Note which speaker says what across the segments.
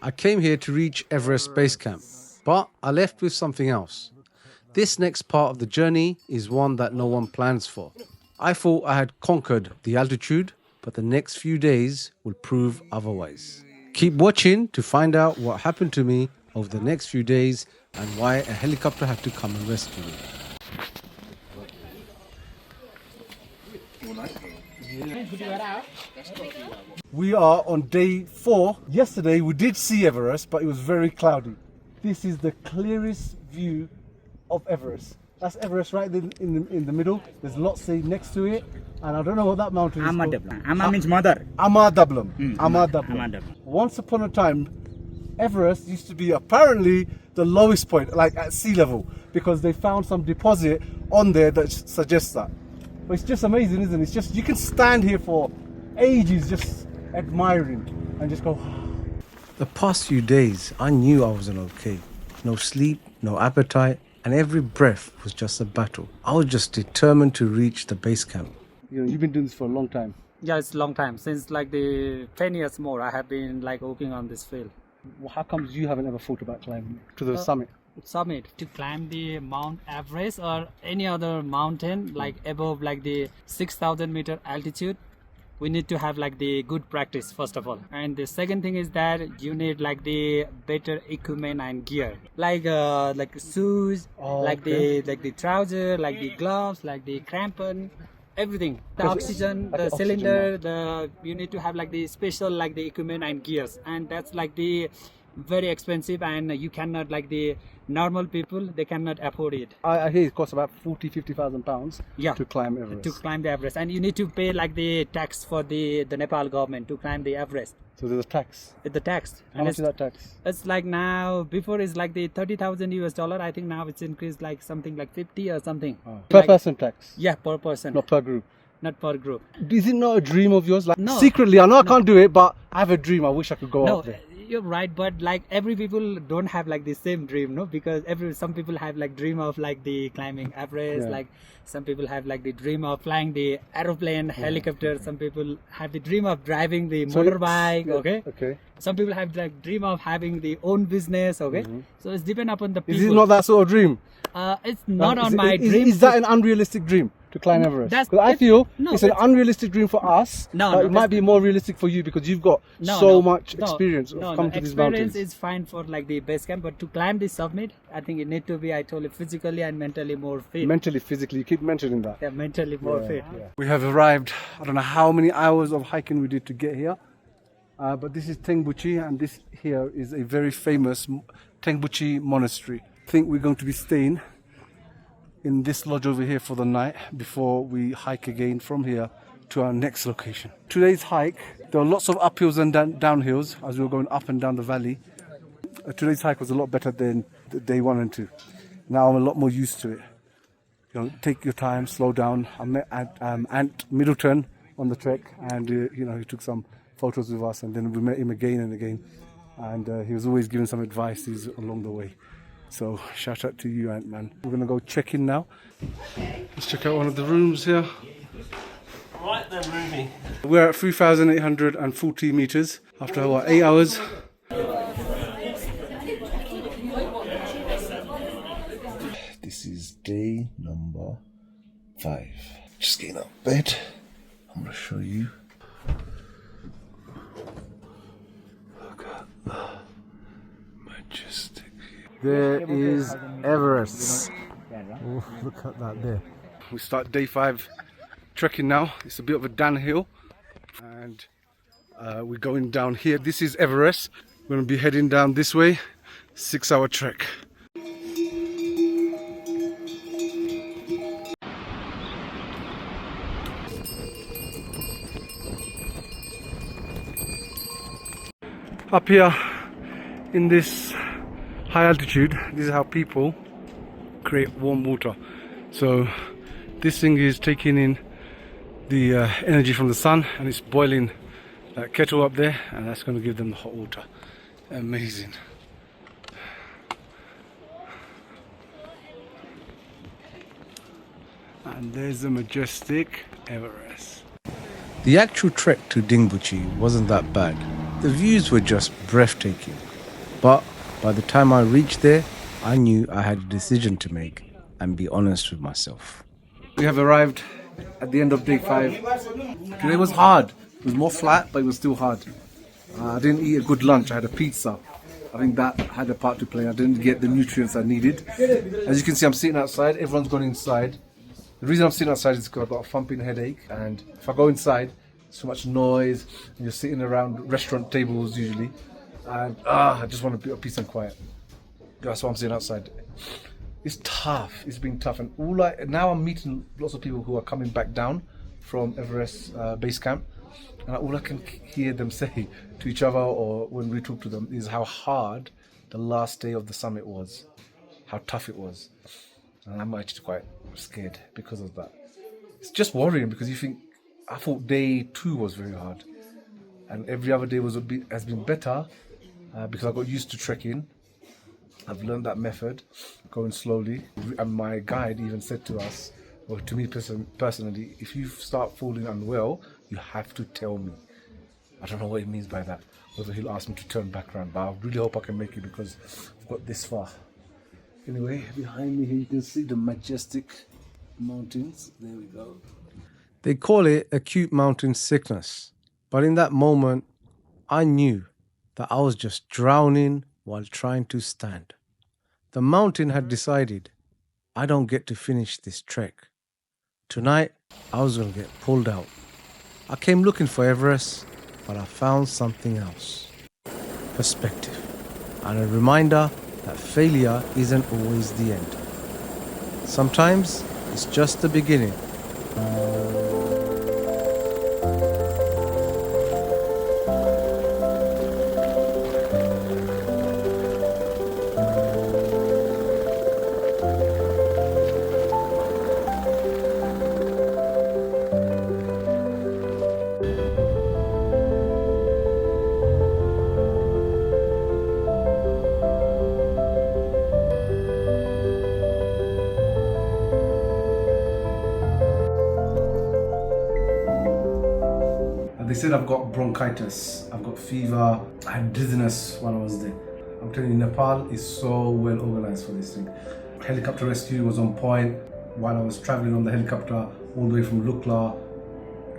Speaker 1: I came here to reach Everest Base Camp, but I left with something else. This next part of the journey is one that no one plans for. I thought I had conquered the altitude, but the next few days will prove otherwise. Keep watching to find out what happened to me over the next few days and why a helicopter had to come and rescue me. We are on day 4. Yesterday we did see Everest, but it was very cloudy. This is the clearest view of Everest. That's Everest right in the middle. There's Lhotse next to it, and I don't know what that mountain is called.
Speaker 2: Amma means mother.
Speaker 1: Amadablam. Once upon a time, Everest used to be apparently the lowest point, like at sea level, because they found some deposit on there that suggests that. But it's just amazing, isn't it? It's just, you can stand here for ages just admiring and just go. The past few days, I knew I wasn't okay. No sleep, no appetite, and every breath was just a battle. I was just determined to reach the base camp. You've been doing this for a long time.
Speaker 2: Yeah, it's a long time. Since like the 10 years more, I have been like working on this field.
Speaker 1: Well, how come you haven't ever thought about climbing to the summit?
Speaker 2: To climb the Mount Everest or any other mountain like above like the 6,000 meter altitude, we need to have like the good practice first of all, and the second thing is that you need like the better equipment and gear, like shoes, the trouser, like the gloves, like the crampon, everything, the oxygen, the cylinder, you need to have like the special like the equipment and gears, and that's like the very expensive, and you cannot, like the normal people, they cannot afford it.
Speaker 1: I hear it costs about 50,000 pounds to climb Everest.
Speaker 2: To climb the Everest, and you need to pay like the tax for the Nepal government to climb the Everest.
Speaker 1: So there's a tax.
Speaker 2: The tax.
Speaker 1: How much is that tax?
Speaker 2: It's like now, before it's like the 30,000 US dollar. I think now it's increased like something like 50 or something.
Speaker 1: Per person tax?
Speaker 2: Yeah, per person.
Speaker 1: Not per group.
Speaker 2: Not per group.
Speaker 1: Is it not a dream of yours? Like
Speaker 2: no.
Speaker 1: Secretly, I know I can't do it, but I have a dream. I wish I could go up there.
Speaker 2: You're right, but like every people don't have like the same dream, no? Because some people have like dream of like the climbing Everest, like some people have like the dream of flying the aeroplane, helicopter. Some people have the dream of driving the motorbike. Okay. Some people have like dream of having the own business. So it's depend upon the people.
Speaker 1: Is it not that sort of dream?
Speaker 2: It's not on my dream.
Speaker 1: Is that an unrealistic dream to climb Everest? Because I feel it's an unrealistic dream for us. But it might be more realistic for you because you've got so much experience of coming to these mountains.
Speaker 2: Experience is fine for like the base camp, but to climb the summit, I think it need to be, I told you, physically and mentally more fit.
Speaker 1: Mentally, physically, you keep mentioning that.
Speaker 2: Yeah, mentally more fit.
Speaker 1: Yeah. We have arrived. I don't know how many hours of hiking we did to get here. But this is Tengboche, and this here is a very famous Tengboche monastery. I think we're going to be staying in this lodge over here for the night before we hike again from here to our next location. Today's hike, there are lots of uphills and downhills as we were going up and down the valley. Today's hike was a lot better than day 1 and 2. Now I'm a lot more used to it. Take your time, slow down. I met Ant Middleton on the trek, and he took some photos with us, and then we met him again and again, and he was always giving some advice along the way. So shout out to you, Ant man. We're gonna go check in now. Let's check out one of the rooms here.
Speaker 3: Right then, Ruby.
Speaker 1: We're at 3,840 meters after 8 hours.
Speaker 3: This is day number 5. Just getting out of bed. I'm gonna show you. Look at that majestic.
Speaker 1: There is Everest. Oh, look at that there. We start day 5 trekking now. It's a bit of a downhill, and we're going down here. This is Everest. We're going to be heading down this way. 6-hour trek. Up here in this high altitude, this is how people create warm water. So this thing is taking in the energy from the sun, and it's boiling that kettle up there, and that's going to give them the hot water. Amazing. And there's the majestic Everest. The actual trek to Dingboche wasn't that bad. The views were just breathtaking.
Speaker 4: But by the time I reached there, I knew I had a decision to make and be honest with myself.
Speaker 1: We have arrived at the end of day 5. Today was hard. It was more flat, but it was still hard. I didn't eat a good lunch. I had a pizza. I think that had a part to play. I didn't get the nutrients I needed. As you can see, I'm sitting outside. Everyone's gone inside. The reason I'm sitting outside is because I've got a thumping headache. And if I go inside, there's so much noise. And you're sitting around restaurant tables usually. And I just want a bit of peace and quiet. That's why I'm sitting outside. It's tough. It's been tough. And now I'm meeting lots of people who are coming back down from Everest Base Camp. And all I can hear them say to each other or when we talk to them is how hard the last day of the summit was, how tough it was. And I'm actually quite scared because of that. It's just worrying because you think, I thought day 2 was very hard. And every other day has been better because I got used to trekking. I've learned that method, going slowly. And my guide even said to us, or to me personally, if you start feeling unwell, you have to tell me. I don't know what he means by that, whether he'll ask me to turn back around, but I really hope I can make it because I've got this far. Anyway, behind me here you can see the majestic mountains. There we go.
Speaker 4: They call it Acute Mountain Sickness. But in that moment, I knew that I was just drowning while trying to stand. The mountain had decided I don't get to finish this trek. Tonight, I was going to get pulled out. I came looking for Everest, but I found something else. Perspective. And a reminder that failure isn't always the end. Sometimes it's just the beginning.
Speaker 1: They said I've got bronchitis, I've got fever, I had dizziness while I was there. I'm telling you, Nepal is so well organized for this thing. Helicopter rescue was on point while I was traveling on the helicopter all the way from Lukla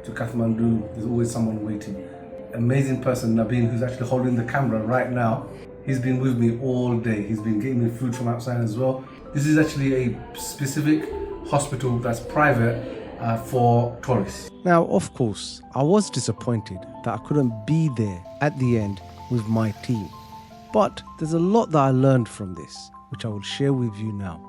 Speaker 1: to Kathmandu. There's always someone waiting. Amazing person, Nabin, who's actually holding the camera right now. He's been with me all day. He's been getting me food from outside as well. This is actually a specific hospital that's private for tourists.
Speaker 4: Now, of course, I was disappointed that I couldn't be there at the end with my team. But there's a lot that I learned from this, which I will share with you now.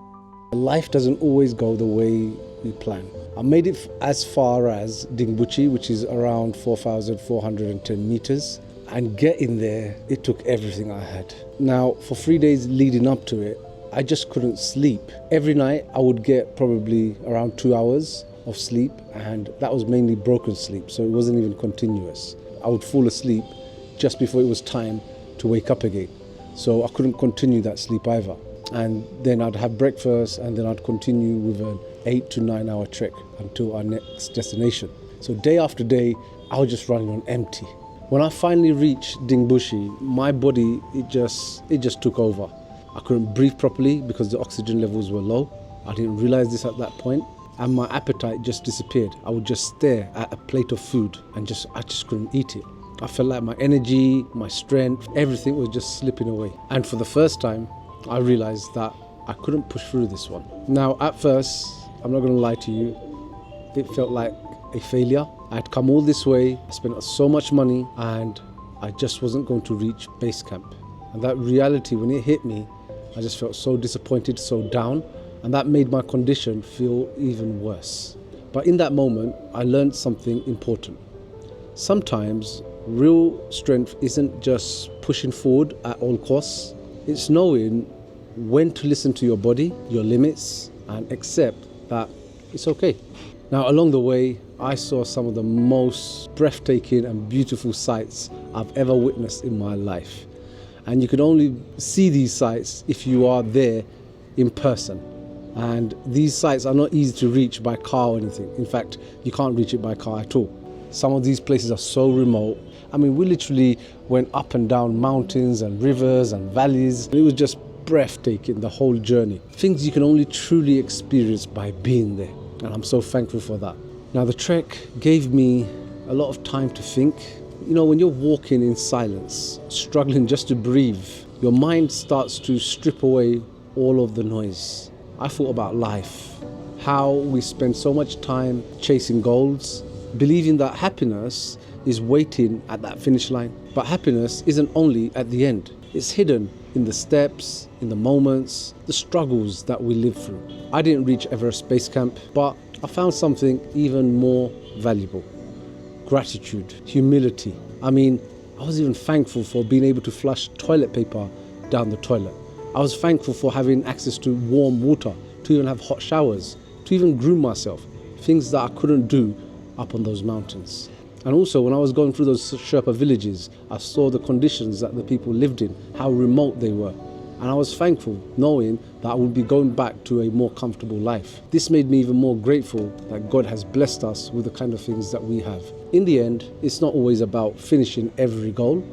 Speaker 1: Life doesn't always go the way we plan. I made it as far as Dingboche, which is around 4,410 meters. And getting there, it took everything I had. Now, for 3 days leading up to it, I just couldn't sleep. Every night I would get probably around 2 hours of sleep, and that was mainly broken sleep, so it wasn't even continuous. I would fall asleep just before it was time to wake up again. So I couldn't continue that sleep either. And then I'd have breakfast and then I'd continue with an 8 to 9 hour trek until our next destination. So day after day, I was just running on empty. When I finally reached Dingboche, my body, it just took over. I couldn't breathe properly because the oxygen levels were low. I didn't realize this at that point. And my appetite just disappeared. I would just stare at a plate of food and I just couldn't eat it. I felt like my energy, my strength, everything was just slipping away. And for the first time, I realized that I couldn't push through this one. Now, at first, I'm not going to lie to you, it felt like a failure. I had come all this way, I spent so much money, and I just wasn't going to reach base camp. And that reality, when it hit me, I just felt so disappointed, so down. And that made my condition feel even worse. But in that moment, I learned something important. Sometimes real strength isn't just pushing forward at all costs. It's knowing when to listen to your body, your limits, and accept that it's okay. Now, along the way, I saw some of the most breathtaking and beautiful sights I've ever witnessed in my life. And you can only see these sights if you are there in person. And these sites are not easy to reach by car or anything. In fact, you can't reach it by car at all. Some of these places are so remote
Speaker 4: I mean, we literally went up and down mountains and rivers and valleys. It was just breathtaking, the whole journey. Things you can only truly experience by being there. And I'm so thankful for that. Now, the trek gave me a lot of time to think. You know, when you're walking in silence, struggling just to breathe, your mind starts to strip away all of the noise. I thought about life, how we spend so much time chasing goals, believing that happiness is waiting at that finish line. But happiness isn't only at the end. It's hidden in the steps, in the moments, the struggles that we live through. I didn't reach Everest Base Camp, but I found something even more valuable. Gratitude, humility. I mean, I was even thankful for being able to flush toilet paper down the toilet. I was thankful for having access to warm water, to even have hot showers, to even groom myself, things that I couldn't do up on those mountains. And also, when I was going through those Sherpa villages, I saw the conditions that the people lived in, how remote they were. And I was thankful knowing that I would be going back to a more comfortable life. This made me even more grateful that God has blessed us with the kind of things that we have. In the end, it's not always about finishing every goal.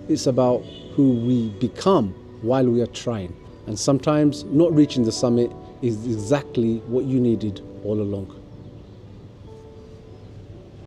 Speaker 4: It's about who we become while we are trying. And sometimes not reaching the summit is exactly what you needed all along.